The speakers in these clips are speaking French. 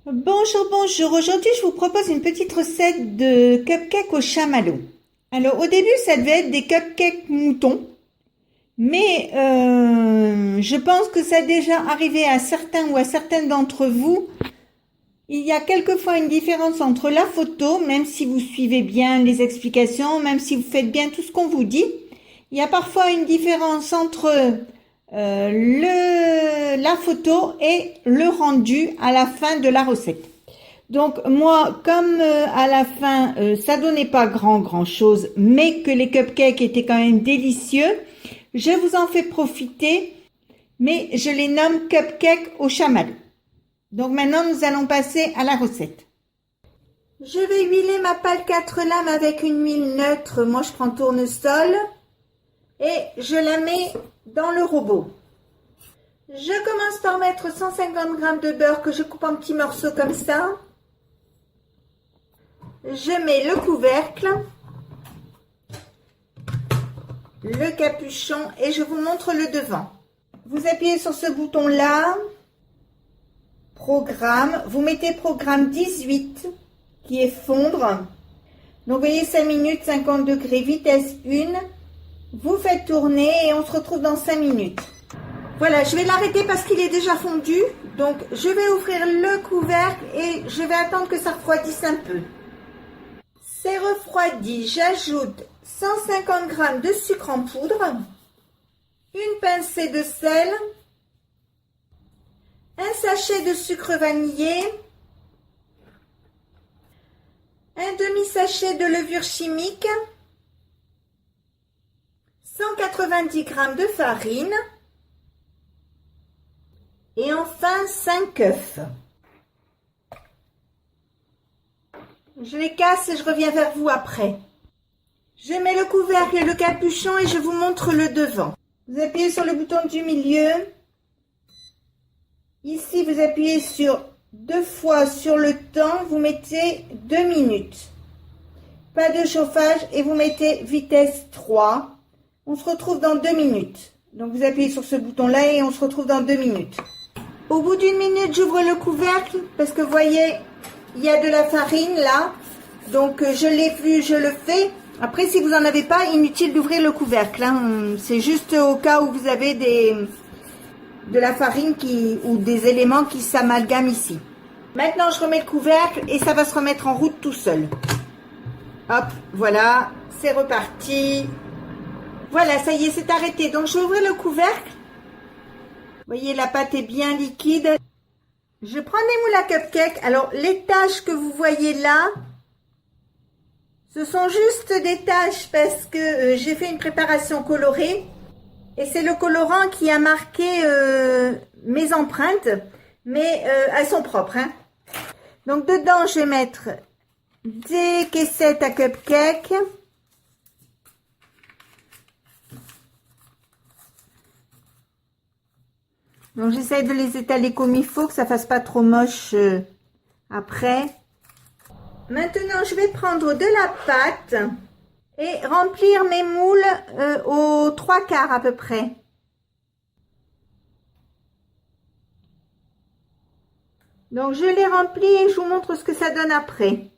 Bonjour, bonjour. Aujourd'hui, je vous propose une petite recette de cupcakes au chamallow. Alors, au début, ça devait être des cupcakes moutons, mais je pense que ça a déjà arrivé à certains ou à certaines d'entre vous. Il y a quelquefois une différence entre la photo, même si vous suivez bien les explications, même si vous faites bien tout ce qu'on vous dit. Il y a parfois une différence entre la photo et le rendu à la fin de la recette. Donc moi, comme à la fin, ça donnait pas grand chose, mais que les cupcakes étaient quand même délicieux, je vous en fais profiter, mais je les nomme cupcakes au chamallow. Donc maintenant, nous allons passer à la recette. Je vais huiler ma pâle 4 lames avec une huile neutre. Moi, je prends tournesol et je la mets dans le robot. Je commence par mettre 150 g de beurre que je coupe en petits morceaux comme ça. Je mets le couvercle, le capuchon et je vous montre le devant. Vous appuyez sur ce bouton-là, programme, vous mettez programme 18 qui est fondre. Donc vous voyez 5 minutes, 50 degrés, vitesse 1. Vous faites tourner et on se retrouve dans 5 minutes. Voilà, je vais l'arrêter parce qu'il est déjà fondu. Donc je vais ouvrir le couvercle et je vais attendre que ça refroidisse un peu. C'est refroidi, j'ajoute 150 g de sucre en poudre, une pincée de sel, un sachet de sucre vanillé, un demi-sachet de levure chimique, 190 g de farine et enfin 5 œufs. Je les casse et je reviens vers vous après. Je mets le couvercle et le capuchon et je vous montre le devant. Vous appuyez sur le bouton du milieu. Ici, vous appuyez sur 2 fois sur le temps. Vous mettez 2 minutes. Pas de chauffage et vous mettez vitesse 3. On se retrouve dans 2 minutes. Donc, vous appuyez sur ce bouton-là et on se retrouve dans 2 minutes. Au bout d'une minute, j'ouvre le couvercle parce que vous voyez, il y a de la farine là. Donc, je l'ai vu, je le fais. Après, si vous n'en avez pas, inutile d'ouvrir le couvercle. Hein. C'est juste au cas où vous avez de la farine ou des éléments qui s'amalgament ici. Maintenant, je remets le couvercle et ça va se remettre en route tout seul. Hop, voilà, c'est reparti. Voilà, ça y est, c'est arrêté. Donc, je vais ouvrir le couvercle. Vous voyez, la pâte est bien liquide. Je prends des moules à cupcake. Alors, les taches que vous voyez là, ce sont juste des taches parce que j'ai fait une préparation colorée. Et c'est le colorant qui a marqué mes empreintes. Mais elles sont propres. Hein. Donc, dedans, je vais mettre des caissettes à cupcake. Donc, j'essaie de les étaler comme il faut, que ça fasse pas trop moche après. Maintenant, je vais prendre de la pâte et remplir mes moules aux 3/4 à peu près. Donc, je les remplis et je vous montre ce que ça donne après.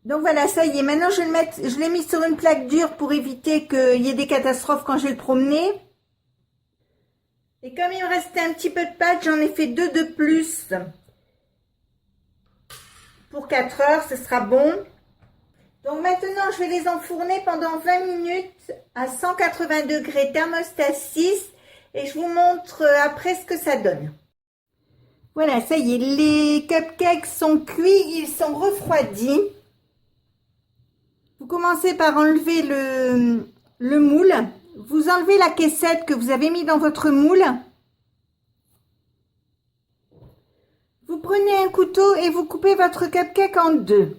Donc, voilà, ça y est. Maintenant, je l'ai mis sur une plaque dure pour éviter qu'il y ait des catastrophes quand je vais le promener. Et comme il me restait un petit peu de pâte, j'en ai fait 2 de plus. Pour 4 heures, ce sera bon. Donc maintenant, je vais les enfourner pendant 20 minutes à 180 degrés, thermostat 6. Et je vous montre après ce que ça donne. Voilà, ça y est, les cupcakes sont cuits, ils sont refroidis. Vous commencez par enlever le moule. Vous enlevez la caissette que vous avez mis dans votre moule. Vous prenez un couteau et vous coupez votre cupcake en 2.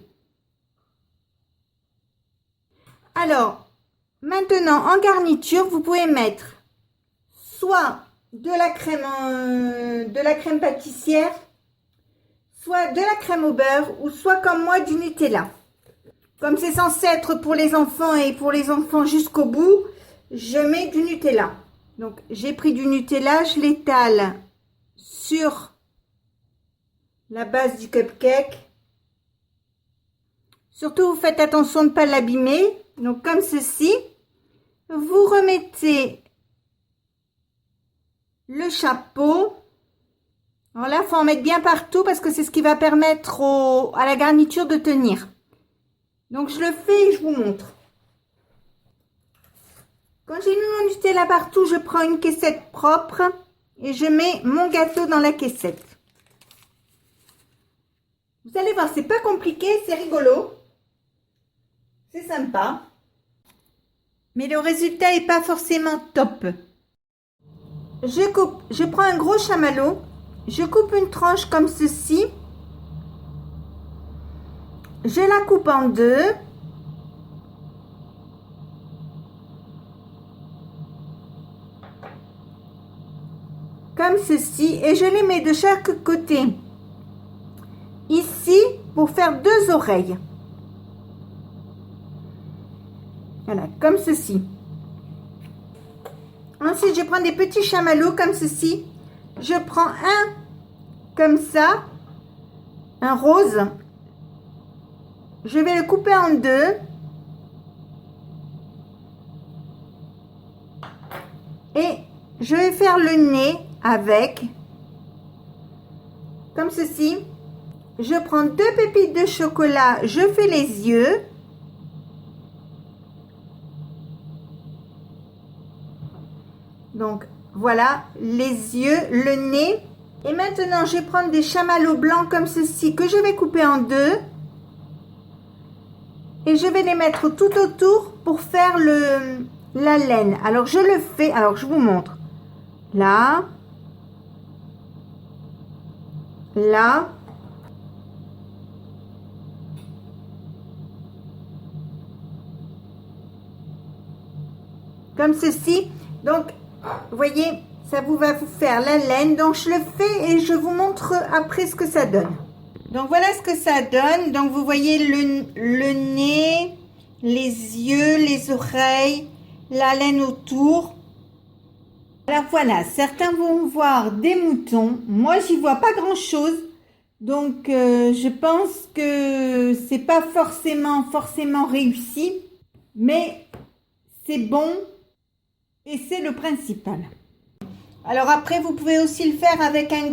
Alors, maintenant, en garniture, vous pouvez mettre soit de la crème pâtissière, soit de la crème au beurre, ou soit comme moi, du Nutella. Comme c'est censé être pour les enfants et pour les enfants jusqu'au bout, je mets du Nutella. Donc, j'ai pris du Nutella, je l'étale sur la base du cupcake. Surtout, vous faites attention de ne pas l'abîmer. Donc, comme ceci, vous remettez le chapeau. Alors là, il faut en mettre bien partout parce que c'est ce qui va permettre à la garniture de tenir. Donc, je le fais et je vous montre. Quand j'ai mis mon Nutella partout, je prends une caissette propre et je mets mon gâteau dans la caissette. Vous allez voir, c'est pas compliqué, c'est rigolo. C'est sympa. Mais le résultat n'est pas forcément top. Je prends un gros chamallow. Je coupe une tranche comme ceci. Je la coupe en deux. Comme ceci. Et je les mets de chaque côté. Ici, pour faire deux oreilles. Voilà, comme ceci. Ensuite, je prends des petits chamallows comme ceci. Je prends un comme ça, un rose. Je vais le couper en deux. Et je vais faire le nez avec, comme ceci. Je prends deux pépites de chocolat, je fais les yeux. Donc, voilà, les yeux, le nez. Et maintenant, je vais prendre des chamallows blancs comme ceci que je vais couper en deux. Et je vais les mettre tout autour pour faire la laine. Alors, je le fais. Alors, je vous montre. Là. Là. Comme ceci. Donc, vous voyez, ça va vous faire la laine. Donc, je le fais et je vous montre après ce que ça donne. Donc, voilà ce que ça donne. Donc, vous voyez le nez, les yeux, les oreilles, la laine autour. Alors, voilà, certains vont voir des moutons. Moi, j'y vois pas grand-chose. Donc, je pense que c'est pas forcément réussi. Mais c'est bon. Et c'est le principal. Alors après, vous pouvez aussi le faire avec un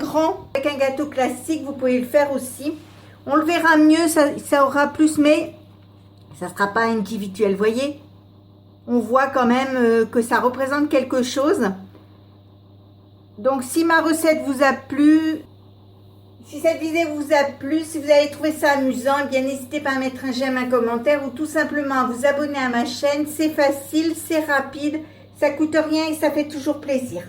gâteau classique, vous pouvez le faire aussi. On le verra mieux, ça aura plus, mais ça ne sera pas individuel, vous voyez. On voit quand même que ça représente quelque chose. Donc si ma recette vous a plu, si cette vidéo vous a plu, si vous avez trouvé ça amusant, eh bien n'hésitez pas à mettre un j'aime, un commentaire ou tout simplement à vous abonner à ma chaîne. C'est facile, c'est rapide. Ça coûte rien et ça fait toujours plaisir.